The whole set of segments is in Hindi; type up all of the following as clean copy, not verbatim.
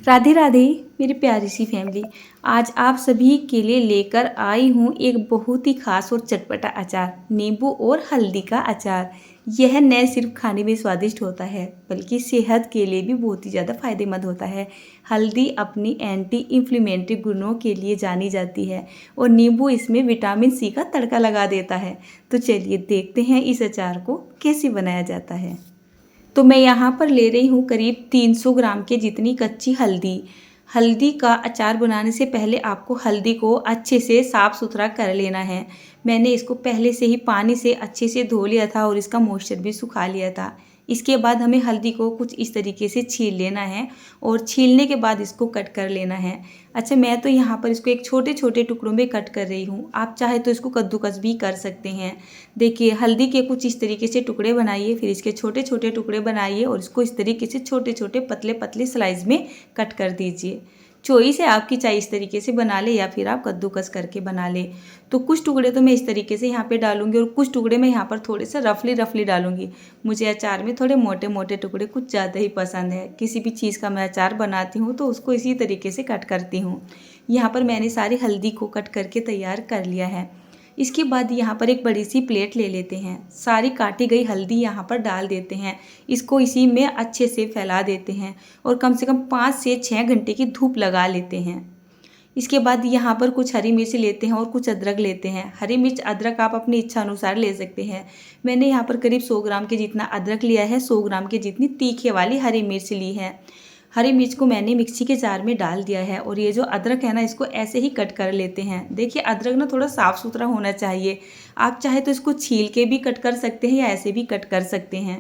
राधे राधे मेरी प्यारी सी फैमिली। आज आप सभी के लिए लेकर आई हूँ एक बहुत ही खास और चटपटा अचार, नींबू और हल्दी का अचार। यह न सिर्फ खाने में स्वादिष्ट होता है बल्कि सेहत के लिए भी बहुत ही ज़्यादा फायदेमंद होता है। हल्दी अपनी एंटी इन्फ्लेमेटरी गुणों के लिए जानी जाती है और नींबू इसमें विटामिन सी का तड़का लगा देता है। तो चलिए देखते हैं इस अचार को कैसे बनाया जाता है। तो मैं यहाँ पर ले रही हूँ करीब 300 ग्राम के जितनी कच्ची हल्दी। हल्दी का अचार बनाने से पहले आपको हल्दी को अच्छे से साफ़ सुथरा कर लेना है। मैंने इसको पहले से ही पानी से अच्छे से धो लिया था और इसका मॉइस्चर भी सुखा लिया था। इसके बाद हमें हल्दी को कुछ इस तरीके से छील लेना है और छीलने के बाद इसको कट कर लेना है। अच्छा, मैं तो यहाँ पर इसको एक छोटे छोटे टुकड़ों में कट कर रही हूँ। आप चाहे तो इसको कद्दूकस भी कर सकते हैं। देखिए, हल्दी के कुछ इस तरीके से टुकड़े बनाइए, फिर इसके छोटे छोटे टुकड़े बनाइए और इसको इस तरीके से छोटे छोटे पतले पतले स्लाइस में कट कर दीजिए। चॉइस है आपकी, चाहे इस तरीके से बना ले या फिर आप कद्दूकस करके बना ले। तो कुछ टुकड़े तो मैं इस तरीके से यहाँ पे डालूंगी और कुछ टुकड़े मैं यहाँ पर थोड़े से रफली डालूंगी। मुझे अचार में थोड़े मोटे मोटे टुकड़े कुछ ज़्यादा ही पसंद है। किसी भी चीज़ का मैं अचार बनाती हूँ तो उसको इसी तरीके से कट करती हूँ। यहाँ पर मैंने सारी हल्दी को कट करके तैयार कर लिया है। इसके बाद यहाँ पर एक बड़ी सी प्लेट ले लेते हैं, सारी काटी गई हल्दी यहाँ पर डाल देते हैं, इसको इसी में अच्छे से फैला देते हैं और कम से कम 5 से 6 घंटे की धूप लगा लेते हैं। इसके बाद यहाँ पर कुछ हरी मिर्च लेते हैं और कुछ अदरक लेते हैं। हरी मिर्च अदरक आप अपनी इच्छा अनुसार ले सकते हैं। मैंने यहाँ पर करीब 100 ग्राम के जितना अदरक लिया है, 100 ग्राम के जितनी तीखे वाली हरी मिर्च ली है। हरी मिर्च को मैंने मिक्सी के जार में डाल दिया है और ये जो अदरक है ना, इसको ऐसे ही कट कर लेते हैं। देखिए, अदरक ना थोड़ा साफ़ सुथरा होना चाहिए। आप चाहे तो इसको छील के भी कट कर सकते हैं या ऐसे भी कट कर सकते हैं।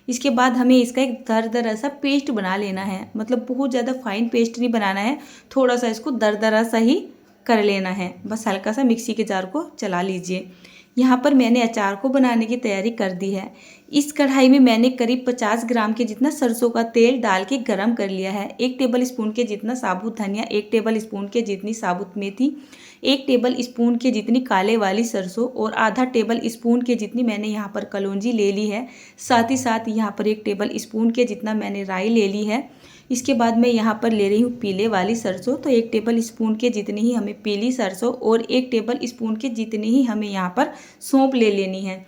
इसके बाद हमें इसका एक दरदरा सा पेस्ट बना लेना है। मतलब बहुत ज़्यादा फाइन पेस्ट नहीं बनाना है, थोड़ा सा इसको दरदरा सा ही कर लेना है। बस हल्का सा मिक्सी के जार को चला लीजिए। यहाँ पर मैंने अचार को बनाने की तैयारी कर दी है। इस कढ़ाई में मैंने करीब 50 ग्राम के जितना सरसों का तेल डाल के गरम कर लिया है। 1 टेबल स्पून के जितना साबुत धनिया, 1 टेबल स्पून के जितनी साबुत मेथी, 1 टेबल स्पून के जितनी काले वाली सरसों और आधा टेबल स्पून के जितनी मैंने यहाँ पर कलौंजी ले ली है। साथ ही साथ यहाँ पर 1 टेबल स्पून के जितना मैंने राई ले ली है। इसके बाद मैं यहाँ पर ले रही हूँ पीले वाली सरसों। तो 1 टेबल स्पून के जितनी ही हमें पीली सरसों और 1 टेबल स्पून के जितनी ही हमें यहाँ पर सौंफ ले लेनी है।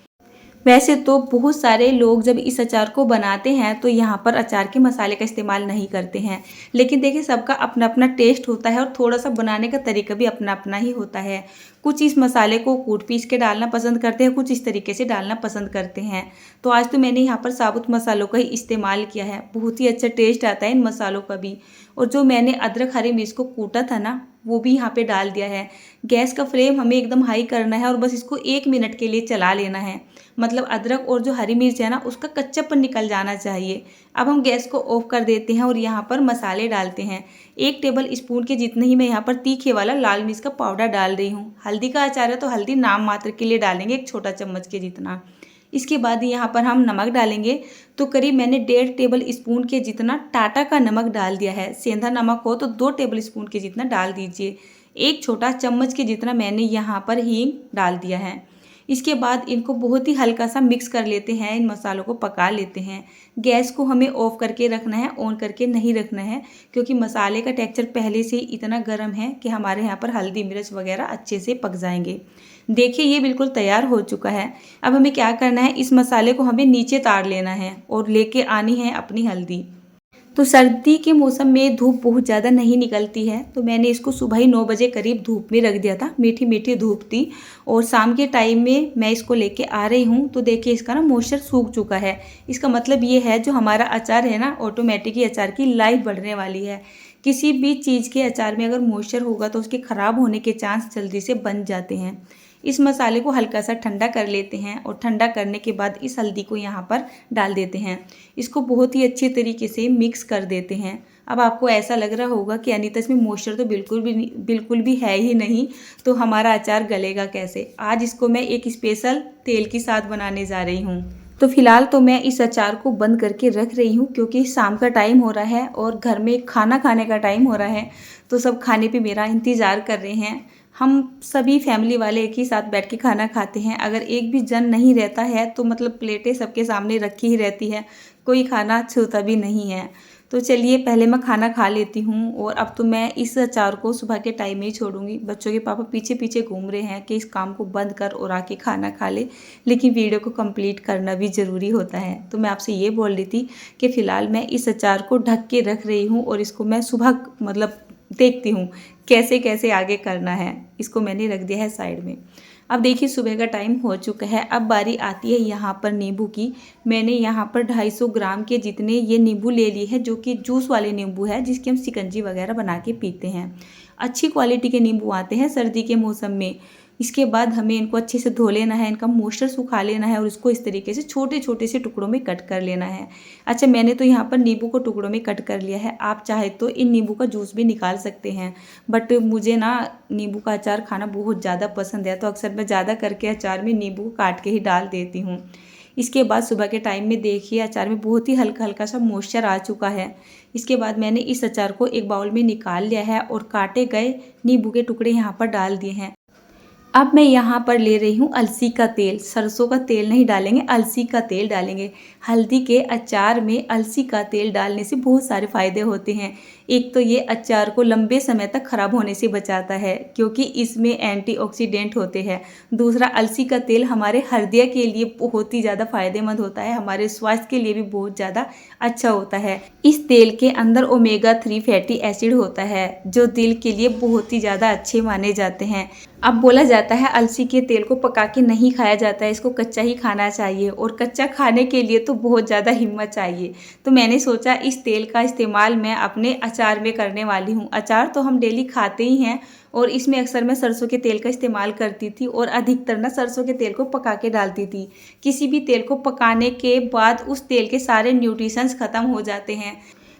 वैसे तो बहुत सारे लोग जब इस अचार को बनाते हैं तो यहाँ पर अचार के मसाले का इस्तेमाल नहीं करते हैं, लेकिन देखिए, सबका अपना अपना टेस्ट होता है और थोड़ा सा बनाने का तरीका भी अपना अपना ही होता है। कुछ इस मसाले को कूट पीस के डालना पसंद करते हैं, कुछ इस तरीके से डालना पसंद करते हैं। तो आज तो मैंने यहाँ पर साबुत मसालों का ही इस्तेमाल किया है। बहुत ही अच्छा टेस्ट आता है इन मसालों का भी। और जो मैंने अदरक हरी मिर्च को कूटा था ना, वो भी यहाँ पे डाल दिया है। गैस का फ्लेम हमें एकदम हाई करना है और बस इसको 1 मिनट के लिए चला लेना है। मतलब अदरक और जो हरी मिर्च है ना, उसका कच्चापन निकल जाना चाहिए। अब हम गैस को ऑफ कर देते हैं और यहाँ पर मसाले डालते हैं। 1 टेबल स्पून के जितने ही मैं यहाँ पर तीखे वाला लाल मिर्च का पाउडर डाल रही हूँ। हल्दी का अचार है तो हल्दी नाम मात्र के लिए डालेंगे, 1 छोटा चम्मच के जितना। इसके बाद यहाँ पर हम नमक डालेंगे। तो करीब मैंने 1.5 टेबल स्पून के जितना टाटा का नमक डाल दिया है। सेंधा नमक हो तो 2 टेबल स्पून के जितना डाल दीजिए। 1 छोटा चम्मच के जितना मैंने यहाँ पर हींग डाल दिया है। इसके बाद इनको बहुत ही हल्का सा मिक्स कर लेते हैं, इन मसालों को पका लेते हैं। गैस को हमें ऑफ करके रखना है, ऑन करके नहीं रखना है, क्योंकि मसाले का टेक्सचर पहले से इतना गर्म है कि हमारे यहाँ पर हल्दी मिर्च वगैरह अच्छे से पक जाएंगे। देखिए, ये बिल्कुल तैयार हो चुका है। अब हमें क्या करना है, इस मसाले को हमें नीचे तार लेना है और लेके आनी है अपनी हल्दी। तो सर्दी के मौसम में धूप बहुत ज़्यादा नहीं निकलती है, तो मैंने इसको सुबह ही 9 बजे करीब धूप में रख दिया था। मीठी मीठी धूप थी और शाम के टाइम में मैं इसको लेके आ रही हूँ। तो देखिए, इसका ना मॉइस्चर सूख चुका है। इसका मतलब ये है जो हमारा अचार है ना, ऑटोमेटिक ही अचार की लाइफ बढ़ने वाली है। किसी भी चीज़ के अचार में अगर मॉइस्चर होगा तो उसके ख़राब होने के चांस जल्दी से बन जाते हैं। इस मसाले को हल्का सा ठंडा कर लेते हैं और ठंडा करने के बाद इस हल्दी को यहाँ पर डाल देते हैं। इसको बहुत ही अच्छे तरीके से मिक्स कर देते हैं। अब आपको ऐसा लग रहा होगा कि अनीता, इसमें मॉइस्चर तो बिल्कुल भी है ही नहीं, तो हमारा अचार गलेगा कैसे। आज इसको मैं एक स्पेशल तेल के साथ बनाने जा रही हूँ। तो फिलहाल तो मैं इस अचार को बंद करके रख रही हूँ, क्योंकि शाम का टाइम हो रहा है और घर में खाना खाने का टाइम हो रहा है। तो सब खाने पे मेरा इंतज़ार कर रहे हैं। हम सभी फैमिली वाले एक ही साथ बैठ के खाना खाते हैं। अगर एक भी जन नहीं रहता है तो मतलब प्लेटें सबके सामने रखी ही रहती है, कोई खाना छूता भी नहीं है। तो चलिए पहले मैं खाना खा लेती हूँ और अब तो मैं इस अचार को सुबह के टाइम में ही छोड़ूंगी। बच्चों के पापा पीछे पीछे घूम रहे हैं कि इस काम को बंद कर और आके खाना खा ले, लेकिन वीडियो को कंप्लीट करना भी ज़रूरी होता है। तो मैं आपसे ये बोल रही थी कि फ़िलहाल मैं इस अचार को ढक के रख रही हूँ और इसको मैं सुबह मतलब देखती हूँ कैसे कैसे आगे करना है। इसको मैंने रख दिया है साइड में। अब देखिए सुबह का टाइम हो चुका है। अब बारी आती है यहाँ पर नींबू की। मैंने यहाँ पर 250 ग्राम के जितने ये नींबू ले लिए हैं, जो कि जूस वाले नींबू है जिसकी हम शिकंजी वगैरह बना के पीते हैं। अच्छी क्वालिटी के नींबू आते हैं सर्दी के मौसम में। इसके बाद हमें इनको अच्छे से धो लेना है, इनका मॉइस्चर सुखा लेना है और इसको इस तरीके से छोटे छोटे से टुकड़ों में कट कर लेना है। अच्छा, मैंने तो यहाँ पर नींबू को टुकड़ों में कट कर लिया है। आप चाहे तो इन नींबू का जूस भी निकाल सकते हैं, बट मुझे ना नींबू का अचार खाना बहुत ज़्यादा पसंद है, तो अक्सर मैं ज़्यादा करके अचार में नींबू को काट के ही डाल देती हूँ। इसके बाद सुबह के टाइम में देखिए अचार में बहुत ही हल्का हल्का सा मॉइस्चर आ चुका है। इसके बाद मैंने इस अचार को एक बाउल में निकाल लिया है और काटे गए नींबू के टुकड़े यहाँ पर डाल दिए हैं। अब मैं यहाँ पर ले रही हूँ अलसी का तेल। सरसों का तेल नहीं डालेंगे, अलसी का तेल डालेंगे। हल्दी के अचार में अलसी का तेल डालने से बहुत सारे फ़ायदे होते हैं। एक तो ये अचार को लंबे समय तक ख़राब होने से बचाता है क्योंकि इसमें एंटीऑक्सीडेंट होते हैं। दूसरा, अलसी का तेल हमारे हृदय के लिए बहुत ही ज़्यादा फ़ायदेमंद होता है, हमारे स्वास्थ्य के लिए भी बहुत ज़्यादा अच्छा होता है। इस तेल के अंदर ओमेगा 3 फैटी एसिड होता है जो दिल के लिए बहुत ही ज़्यादा अच्छे माने जाते हैं। अब बोला जाता है अलसी के तेल को पका के नहीं खाया जाता है, इसको कच्चा ही खाना चाहिए और कच्चा खाने के लिए तो बहुत ज़्यादा हिम्मत चाहिए। तो मैंने सोचा इस तेल का इस्तेमाल मैं अपने अचार में करने वाली हूँ। अचार तो हम डेली खाते ही हैं और इसमें अक्सर मैं सरसों के तेल का इस्तेमाल करती थी और अधिकतर ना सरसों के तेल को पका के डालती थी। किसी भी तेल को पकाने के बाद उस तेल के सारे न्यूट्रिशंस ख़त्म हो जाते हैं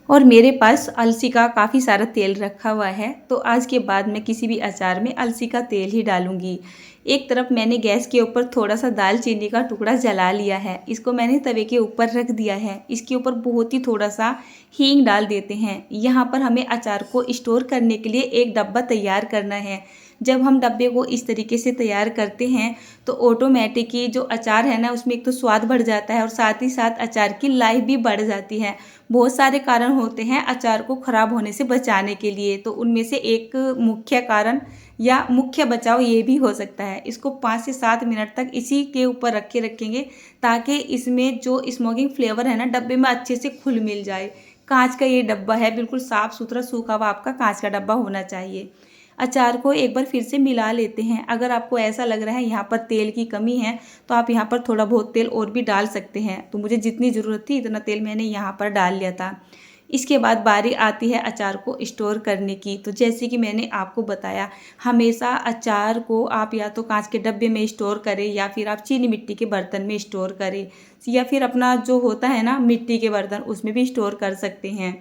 और मेरे पास अलसी का काफ़ी सारा तेल रखा हुआ है, तो आज के बाद मैं किसी भी अचार में अलसी का तेल ही डालूंगी। एक तरफ मैंने गैस के ऊपर थोड़ा सा दालचीनी का टुकड़ा जला लिया है, इसको मैंने तवे के ऊपर रख दिया है। इसके ऊपर बहुत ही थोड़ा सा हींग डाल देते हैं। यहाँ पर हमें अचार को स्टोर करने के लिए एक डब्बा तैयार करना है। जब हम डब्बे को इस तरीके से तैयार करते हैं तो ऑटोमेटिक ही जो अचार है ना उसमें एक तो स्वाद बढ़ जाता है और साथ ही साथ अचार की लाइफ भी बढ़ जाती है। बहुत सारे कारण होते हैं अचार को ख़राब होने से बचाने के लिए, तो उनमें से एक मुख्य कारण या मुख्य बचाव ये भी हो सकता है। इसको 5 से 7 मिनट तक इसी के ऊपर रखेंगे ताकि इसमें जो स्मोकिंग फ्लेवर है ना डब्बे में अच्छे से घुल मिल जाए। कांच का ये डब्बा है, बिल्कुल साफ़ सुथरा सूखा हुआ आपका कांच का डब्बा होना चाहिए। अचार को एक बार फिर से मिला लेते हैं। अगर आपको ऐसा लग रहा है यहाँ पर तेल की कमी है तो आप यहाँ पर थोड़ा बहुत तेल और भी डाल सकते हैं। तो मुझे जितनी ज़रूरत थी इतना तेल मैंने यहाँ पर डाल लिया था। इसके बाद बारी आती है अचार को स्टोर करने की। तो जैसे कि मैंने आपको बताया, हमेशा अचार को आप या तो कांच के डब्बे में स्टोर करें या फिर आप चीनी मिट्टी के बर्तन में स्टोर करें या फिर अपना जो होता है ना मिट्टी के बर्तन उसमें भी स्टोर कर सकते हैं।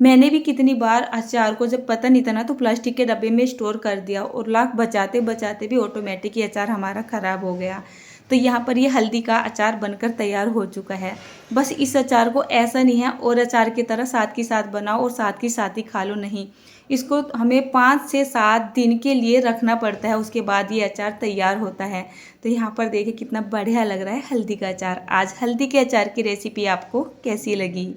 मैंने भी कितनी बार अचार को जब पता नहीं था ना तो प्लास्टिक के डब्बे में स्टोर कर दिया और लाख बचाते बचाते भी ऑटोमेटिक ही अचार हमारा ख़राब हो गया। तो यहाँ पर ये हल्दी का अचार बनकर तैयार हो चुका है। बस इस अचार को ऐसा नहीं है और अचार की तरह साथ के साथ बनाओ और साथ के साथ ही खा लो, नहीं, इसको हमें 5 से 7 दिन के लिए रखना पड़ता है, उसके बाद ये अचार तैयार होता है। तो यहाँ पर देखिए कितना बढ़िया लग रहा है हल्दी का अचार। आज हल्दी के अचार की रेसिपी आपको कैसी लगी?